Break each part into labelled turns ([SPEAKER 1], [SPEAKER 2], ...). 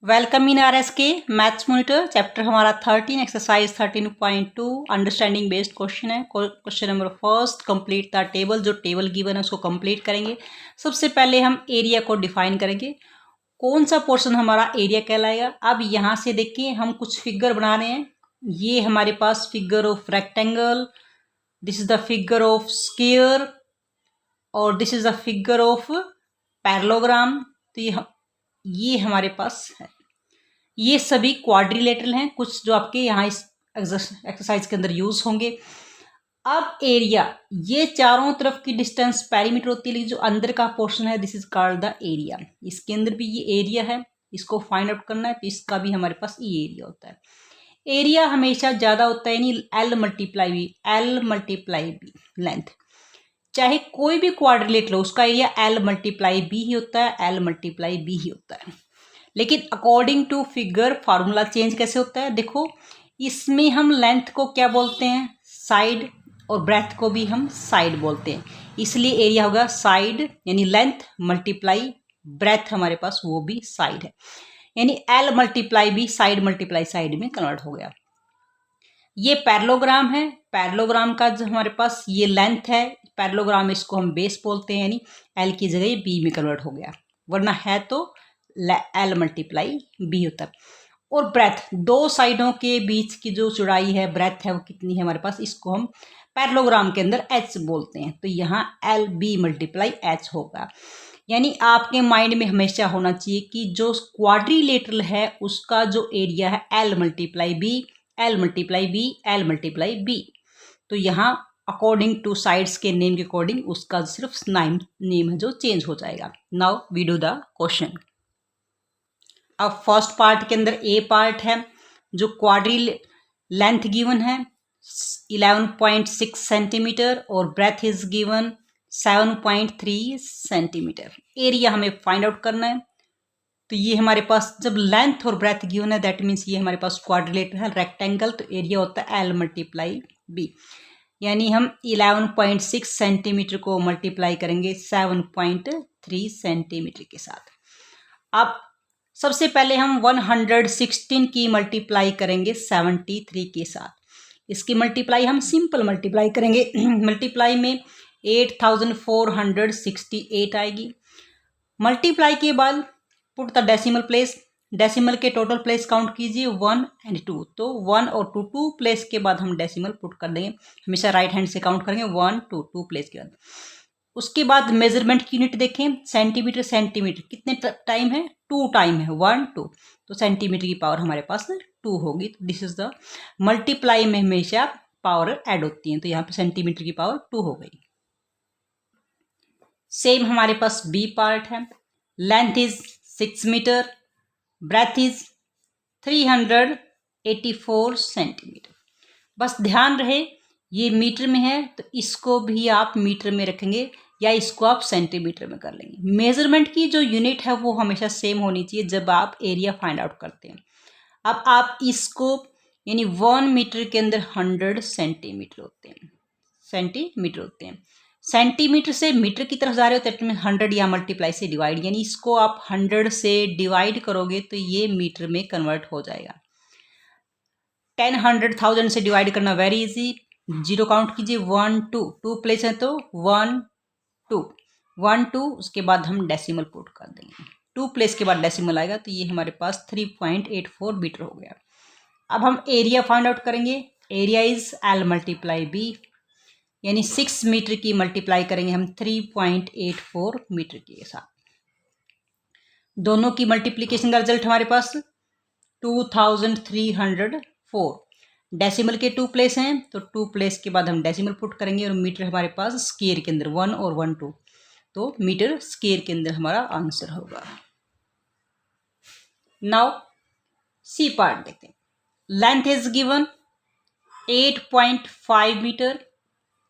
[SPEAKER 1] Welcome in R S के maths monitor chapter हमारा 13 exercise 13.2 understanding based question है। Question number first, complete the table. जो table given है उसको complete करेंगे। सबसे पहले हम एरिया को डिफाइन करेंगे, कौन सा पोर्शन हमारा एरिया कहलाएगा। अब यहाँ से देखिए हम कुछ फिगर बना रहे हैं। ये हमारे पास figure of rectangle, this is the figure of square और this is the figure of parallelogram. तो ये हमारे पास है, ये सभी क्वाड्रिलेटरल हैं, कुछ जो आपके यहाँ इस एक्सरसाइज के अंदर यूज होंगे। अब एरिया, ये चारों तरफ की डिस्टेंस पेरीमीटर होती है, लेकिन जो अंदर का पोर्शन है this is called the area. इसके अंदर भी ये एरिया है, इसको फाइंड आउट करना है, तो इसका भी हमारे पास ये एरिया होता है। एरिया हमेशा ज्यादा होता है, यानी एल मल्टीप्लाई बी लेंथ। चाहे कोई भी क्वाड्रिलेटरल हो उसका एरिया एल मल्टीप्लाई बी ही होता है, एल मल्टीप्लाई बी ही होता है। लेकिन according to figure formula change कैसे होता है, देखो इसमें हम लेंथ को क्या बोलते हैं, साइड, और ब्रेथ को भी हम साइड बोलते हैं। इसलिए एरिया होगा साइड, यानी लेंथ मल्टीप्लाई ब्रेथ, हमारे पास वो भी साइड है, यानी l multiply b side multiply side में कन्वर्ट हो गया। ये पैरेललोग्राम है, पैरेललोग्राम का जो हमारे पास ये लेंथ है, पैरेललोग्राम इसको हम बेस बोलते हैं, यानी एल की जगह बी में कन्वर्ट हो गया, वरना है तो एल मल्टीप्लाई बी होता है। और ब्रेथ, दो साइडों के बीच की जो चौड़ाई है, ब्रेथ है, वो कितनी है हमारे पास, इसको हम पैरेललोग्राम के अंदर एच बोलते हैं। तो यहाँ एल बी मल्टीप्लाई एच होगा। यानी आपके माइंड में हमेशा होना चाहिए कि जो क्वाड्रिलेटरल है उसका जो एरिया है l multiply b, l multiply b, l multiply b. तो यहाँ अकॉर्डिंग टू साइड्स के नेम के अकॉर्डिंग उसका सिर्फ नेम है जो चेंज हो जाएगा। Now we do the question. अब फर्स्ट पार्ट के अंदर ए पार्ट है, जो क्वाड्री लेंथ गिवन है 11.6 सेंटीमीटर और breadth is given 7.3 centimetre. Area हमें फाइंड आउट करना है। तो ये हमारे पास जब लेंथ और ब्रेथ गिवन है दैट मीन्स ये हमारे पास क्वाड्रिलेटरल है, रेक्टेंगल, तो एरिया होता है एल मल्टीप्लाई बी। यानी हम 11.6 सेंटीमीटर को मल्टीप्लाई करेंगे 7.3 सेंटीमीटर के साथ। अब सबसे पहले हम 116 की मल्टीप्लाई करेंगे 73 के साथ। इसकी मल्टीप्लाई हम सिंपल मल्टीप्लाई करेंगे। मल्टीप्लाई में 8468 आएगी। मल्टीप्लाई के बाद put the decimal place, decimal के टोटल प्लेस काउंट कीजिए 1 और 2। तो 1 और 2 प्लेस के बाद हम डेसिमल पुट कर देंगे, हमेशा राइट हैंड से काउंट करेंगे 1 2 प्लेस के बाद। उसके बाद मेजरमेंट की यूनिट देखें, सेंटीमीटर, सेंटीमीटर कितने टाइम है, 2 टाइम है, 1 2, तो सेंटीमीटर की पावर हमारे पास 2 होगी। तो दिस इज द मल्टीप्लाई में हमेशा पावर ऐड होती है, तो यहाँ पे सेंटीमीटर की पावर 2 हो गई। सेम हमारे पास बी पार्ट है, length is 6 metre, breadth is 384 centimetre. बस ध्यान रहे ये मीटर में है तो इसको भी आप मीटर में रखेंगे या इसको आप सेंटीमीटर में कर लेंगे। मेजरमेंट की जो यूनिट है वो हमेशा सेम होनी चाहिए जब आप एरिया फाइंड आउट करते हैं। अब आप इसको, यानी 1 मीटर के अंदर 100 सेंटीमीटर होते हैं, सेंटीमीटर से मीटर की तरफ जा रहे हो तो 100 या मल्टीप्लाई से डिवाइड, यानी इसको आप 100 से डिवाइड करोगे तो ये मीटर में कन्वर्ट हो जाएगा। 10 100 1000 से डिवाइड करना वेरी इजी, जीरो काउंट कीजिए, 1 2 प्लेस है तो 1 2, उसके बाद हम डेसिमल पुट कर देंगे, 2 प्लेस के बाद डेसिमल आएगा, तो ये हमारे पास 3.84 मीटर हो गया। अब हम एरिया फाइंड आउट करेंगे। Area is l multiply b, यानी 6 मीटर की मल्टीप्लाई करेंगे हम 3.84 मीटर के साथ। दोनों की मल्टीप्लीकेशन का रिजल्ट हमारे पास 2304। डेसिमल के 2 प्लेस हैं तो 2 प्लेस के बाद हम डेसिमल पुट करेंगे, और मीटर हमारे पास स्क्वायर के अंदर 1 और 1 2, तो मीटर स्क्वायर के अंदर हमारा आंसर होगा। नाउ सी पार्ट देखते हैं। Length is given 8.5 metre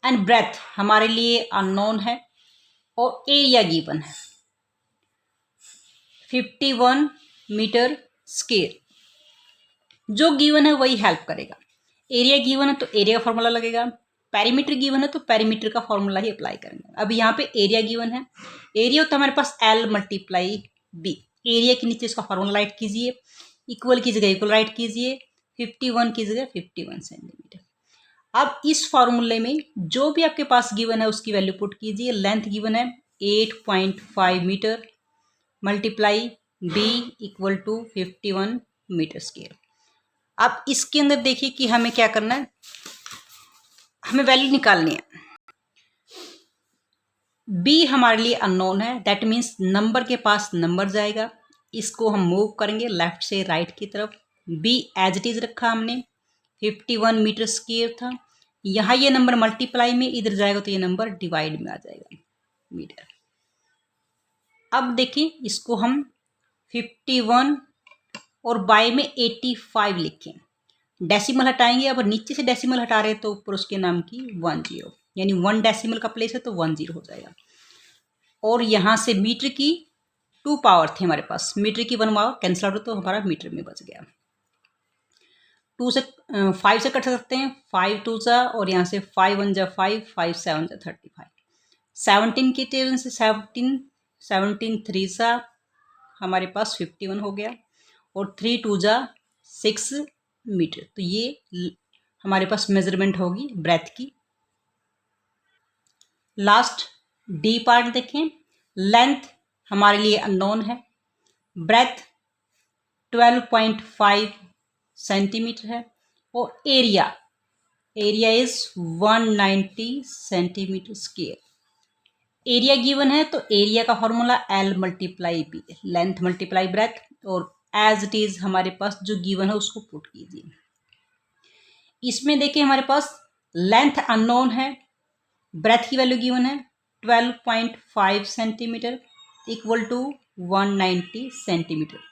[SPEAKER 1] and breadth हमारे लिए अननोन है, और एरिया गिवन है 51 मीटर स्क्वायर। जो गिवन है वही हेल्प करेगा। एरिया गिवन है तो एरिया का फॉर्मूला लगेगा, पेरीमीटर गिवन है तो पेरीमीटर का फॉर्मूला ही अप्लाई करेंगे। अब यहाँ पे एरिया गिवन है, एरिया होता है हमारे पास एल मल्टीप्लाई बी, एरिया के नीचे इसका फॉर्मूला राइट कीजिए, इक्वल की जगह इक्वल राइट कीजिए, 51 की जगह 51 सेंटीमीटर। अब इस फॉर्मूले में जो भी आपके पास गिवन है उसकी वैल्यू पुट कीजिए। लेंथ गिवन है 8.5 metre multiply B equal to 51 metre square. अब इसके अंदर देखिए कि हमें क्या करना है, हमें वैल्यू निकालनी है। बी हमारे लिए अननोन है, दैट मीन्स नंबर के पास नंबर जाएगा, इसको हम मूव करेंगे लेफ्ट से राइट की तरफ। बी एज इट इज रखा हमने, 51 मीटर स्क्वायर था। यहाँ ये नंबर मल्टीप्लाई में इधर जाएगा तो ये नंबर डिवाइड में आ जाएगा मीटर। अब देखिए इसको हम 51 और बाय में 85 लिखें, डेसिमल हटाएंगे। अब नीचे से डेसिमल हटा रहे तो ऊपर उसके नाम की 10, यानी 1 डेसिमल का प्लेस है तो 10 हो जाएगा। और यहाँ से मीटर की 2 पावर थी हमारे पास, मीटर की 1 पावर कैंसिल आउट तो हमारा मीटर में बच गया। 2 से 5 से कट सकते हैं, 5 2 जा और यहाँ से 5 1 जा 5, 5 7 जा 35, 17 की टेबल से 17 3 जा हमारे पास 51 हो गया और 3 2 जा 6 मीटर। तो ये हमारे पास मेजरमेंट होगी ब्रेथ की। लास्ट डी पार्ट देखें, लेंथ हमारे लिए अननोन है, ब्रेथ 12.5 सेंटीमीटर है और area is 190 centimetre square. Area given है तो एरिया का formula L multiply B, length multiply breadth, और एज इट इज हमारे पास जो गिवन है उसको पुट कीजिए। इसमें देखिए हमारे पास लेंथ अननोन है, ब्रेथ की वैल्यू गिवन है 12.5 सेंटीमीटर इक्वल टू 190 सेंटीमीटर।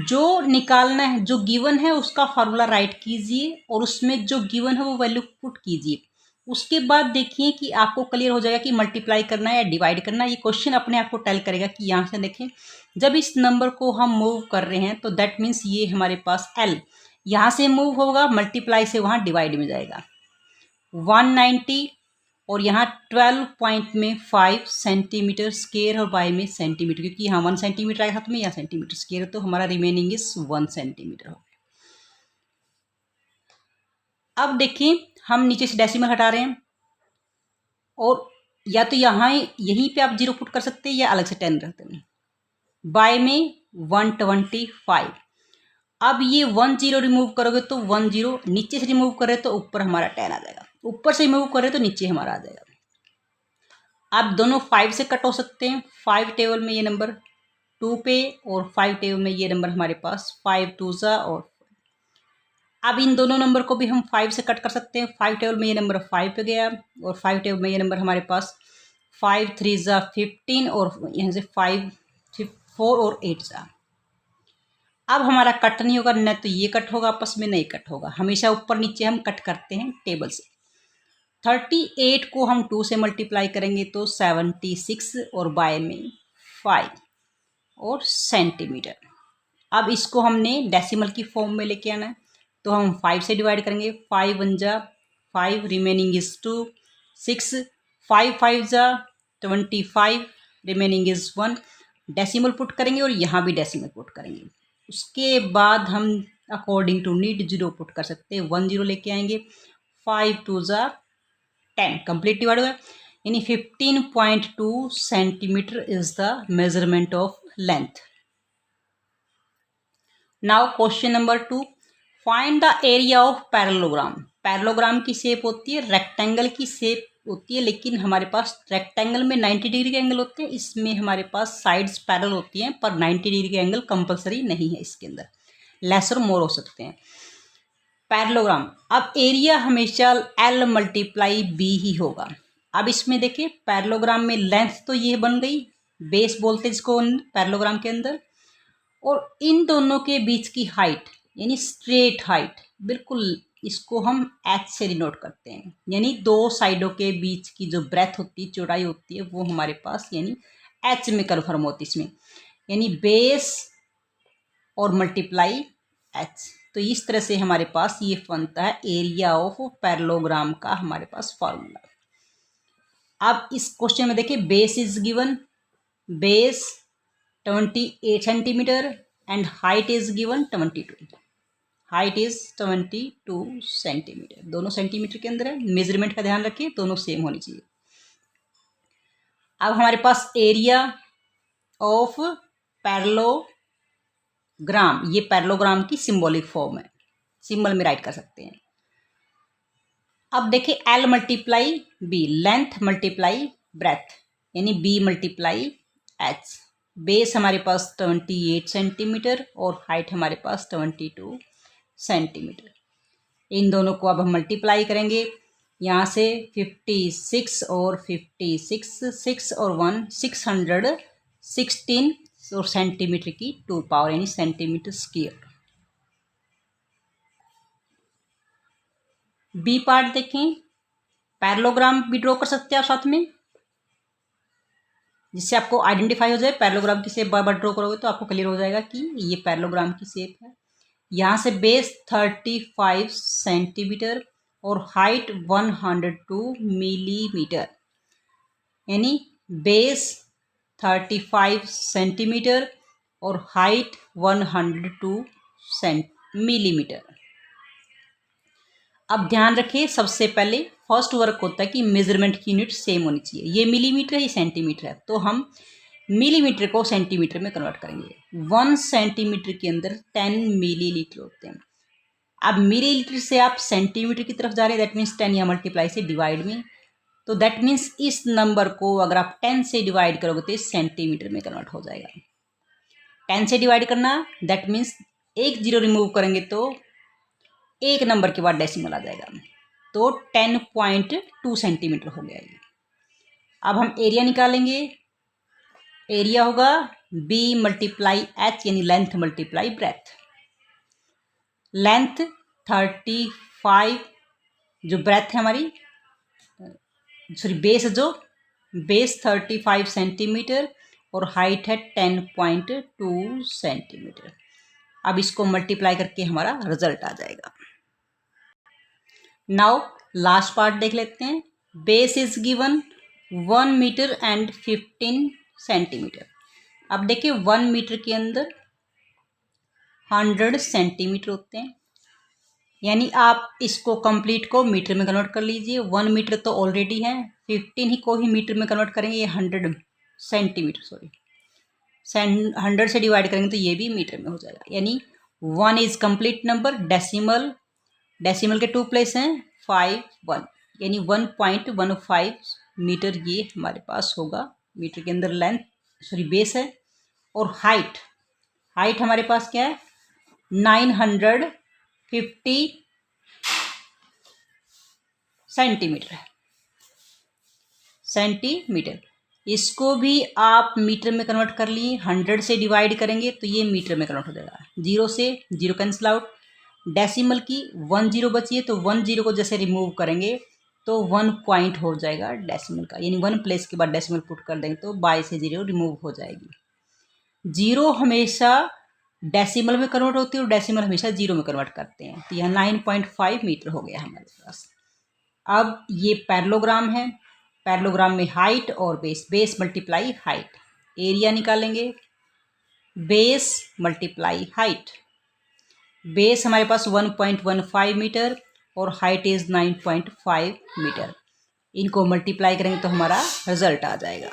[SPEAKER 1] जो निकालना है, जो गिवन है उसका फॉर्मूला राइट कीजिए और उसमें जो गिवन है वो वैल्यू पुट कीजिए। उसके बाद देखिए कि आपको क्लियर हो जाएगा कि मल्टीप्लाई करना है या डिवाइड करना है। ये क्वेश्चन अपने आप को टेल करेगा कि यहाँ से देखें जब इस नंबर को हम मूव कर रहे हैं तो दैट मीन्स ये हमारे पास L यहाँ से मूव होगा, मल्टीप्लाई से वहाँ डिवाइड में जाएगा। 190 और यहाँ 12.5 सेंटीमीटर स्क्वायर और बाय में सेंटीमीटर, क्योंकि यहाँ 1 सेंटीमीटर आएगा साथ में, यहाँ सेंटीमीटर स्क्वायर तो हमारा रिमेनिंग इज 1 सेंटीमीटर हो। अब देखिए हम नीचे से डेसिमल हटा रहे हैं और या तो यहाँ यहीं पे आप 0 पुट कर सकते हैं या अलग से 10 रखते हैं। बाय में 125, अब ये 1 0 रिमूव करोगे तो 1 0, नीचे से रिमूव कर रहे तो ऊपर हमारा 10 आ जाएगा, ऊपर से रिमूव कर रहे तो नीचे हमारा आ जाएगा। आप दोनों 5 से कट हो सकते हैं, 5 टेबल में ये नंबर 2 पे और 5 टेबल में ये नंबर हमारे पास 5 2 जा। और अब इन दोनों नंबर को भी हम 5 से कट कर सकते हैं, 5 टेबल में ये नंबर 5 पे गया और 5 टेबल में ये नंबर हमारे पास 5 3 जा 15 और यहाँ से 5 4 और 8 जा। अब हमारा कट नहीं होगा, न तो ये कट होगा आपस में, नहीं कट होगा, हमेशा ऊपर नीचे हम कट करते हैं टेबल से। 38 को हम 2 से मल्टीप्लाई करेंगे तो 76 और बाय में 5 और सेंटीमीटर। अब इसको हमने डेसिमल की फॉर्म में लेके आना है तो हम 5 से डिवाइड करेंगे, 5 1 जा 5, रिमेनिंग इज 2, 6 5 5 जा 25, रिमेनिंग इज 1। डेसिमल पुट करेंगे और यहाँ भी डेसिमल पुट करेंगे। उसके बाद हम अकॉर्डिंग टू नीड 0 पुट कर सकते हैं, 1 0 लेके आएंगे, 5 2 जा 10, कंप्लीट डिवाइड होगा, यानी 15.2 centimetre is the measurement of length. Now question number 2, find the area of parallelogram. Parallelogram की शेप होती है, रेक्टेंगल की शेप होती है, लेकिन हमारे पास रेक्टेंगल में 90 डिग्री के एंगल होते हैं, इसमें हमारे पास साइड्स पैरेलल होती हैं पर 90 डिग्री के एंगल कंपलसरी नहीं है, इसके अंदर लेस और मोर हो सकते हैं। पैरेललोग्राम, अब एरिया हमेशा L मल्टीप्लाई B ही होगा। अब इसमें देखिए पैरेललोग्राम में लेंथ तो ये बन गई, बेस बोलते हैं इसको पैरेललोग्राम के अंदर, और इन दोनों के बीच की हाइट यानी स्ट्रेट हाइट, बिल्कुल इसको हम H से डिनोट करते हैं, यानी दो साइडों के बीच की जो ब्रेथ होती है, चौड़ाई होती है, वो हमारे पास यानी H में कन्फर्म होती है इसमें, यानी बेस और मल्टीप्लाई H। तो इस तरह से हमारे पास ये बनता है एरिया ऑफ पैरेललोग्राम का हमारे पास फॉर्मूला। अब इस क्वेश्चन में देखिए base is given, base 28 centimetre and height is given 22। Height is 22 centimetre, दोनों सेंटीमीटर के अंदर है। मेजरमेंट का ध्यान रखिए, दोनों सेम होनी चाहिए। अब हमारे पास एरिया ऑफ पैरेललोग्राम, ये पैरेललोग्राम की सिंबॉलिक फॉर्म है, सिंबल में राइट कर सकते हैं। अब देखिए L multiply B, length multiply breadth, यानी B मल्टीप्लाई H। बेस हमारे पास 28 सेंटीमीटर और हाइट हमारे पास 22 सेंटीमीटर। इन दोनों को अब हम मल्टीप्लाई करेंगे, यहाँ से 56 और 56, 6 और 1 616 और सेंटीमीटर की 2 पावर, यानी सेंटीमीटर स्क्वायर। बी पार्ट देखें, पैरेललोग्राम भी ड्रॉ कर सकते हैं आप साथ में, जिससे आपको आइडेंटिफाई हो जाए पैरेललोग्राम की शेप। बार बार ड्रॉ करोगे तो आपको क्लियर हो जाएगा कि ये पैरेललोग्राम की शेप है। यहाँ से बेस 35 सेंटीमीटर और हाइट 102 मिलीमीटर, यानी बेस 35 सेंटीमीटर और हाइट 102 मिलीमीटर। अब ध्यान रखिए, सबसे पहले फर्स्ट वर्क होता है कि मेजरमेंट की यूनिट सेम होनी चाहिए। ये मिलीमीटर है, ये सेंटीमीटर है, तो हम मिलीमीटर को सेंटीमीटर में कन्वर्ट करेंगे। 1 सेंटीमीटर के अंदर 10 मिलीलीटर होते हैं। अब मिलीलीटर से आप सेंटीमीटर की तरफ जा रहे हैं, दैट मीन्स 10 या मल्टीप्लाई से डिवाइड में, तो दैट मीन्स इस नंबर को अगर आप 10 से डिवाइड करोगे तो इस सेंटीमीटर में कन्वर्ट हो जाएगा। 10 से डिवाइड करना, दैट मीन्स एक जीरो रिमूव करेंगे तो एक नंबर के बाद डेसिमल आ जाएगा, तो 10.2 सेंटीमीटर हो गया ये। अब हम एरिया निकालेंगे, एरिया होगा B मल्टीप्लाई H, यानी लेंथ मल्टीप्लाई ब्रेथ। लेंथ 35, जो ब्रेथ है हमारी, सॉरी बेस, जो बेस 35 सेंटीमीटर और हाइट है 10.2 सेंटीमीटर। अब इसको मल्टीप्लाई करके हमारा रिजल्ट आ जाएगा। नाउ लास्ट पार्ट देख लेते हैं। Base is given 1 metre and 15 centimetre. अब देखिए 1 मीटर के अंदर 100 सेंटीमीटर होते हैं, यानी आप इसको कंप्लीट को मीटर में कन्वर्ट कर लीजिए। 1 मीटर तो ऑलरेडी है, 15 ही को ही मीटर में कन्वर्ट करेंगे, ये 100 सेंटीमीटर, सॉरी 100 से डिवाइड करेंगे तो ये भी मीटर में हो जाएगा, यानी 1 इज कंप्लीट नंबर। डेसिमल के 2 प्लेस हैं 5, 1, यानी 1.15 मीटर ये हमारे पास होगा। मीटर के अंदर लेंथ, सॉरी बेस है, और हाइट हमारे पास क्या है 950 सेंटीमीटर। इसको भी आप मीटर में कन्वर्ट कर लिए, 100 से डिवाइड करेंगे तो ये मीटर में कन्वर्ट हो जाएगा। 0 से 0 कैंसिल आउट, डेसिमल की 1 0 बची है, तो 1 0 को जैसे रिमूव करेंगे तो 1 पॉइंट हो जाएगा डेसिमल का, यानी 1 प्लेस के बाद डेसिमल पुट कर देंगे तो 22 से 0 रिमूव हो जाएगी। 0 हमेशा डेसिमल में कन्वर्ट होती है और डेसिमल हमेशा 0 में कन्वर्ट करते हैं, तो यह 9.5 मीटर हो गया हमारे पास। अब ये पैरेललोग्राम है, पैरेललोग्राम में हाइट और बेस मल्टीप्लाई हाइट। एरिया निकालेंगे, बेस मल्टीप्लाई हाइट। बेस हमारे पास 1.15 मीटर और हाइट इज 9.5 मीटर। इनको मल्टीप्लाई करेंगे तो हमारा रिजल्ट आ जाएगा।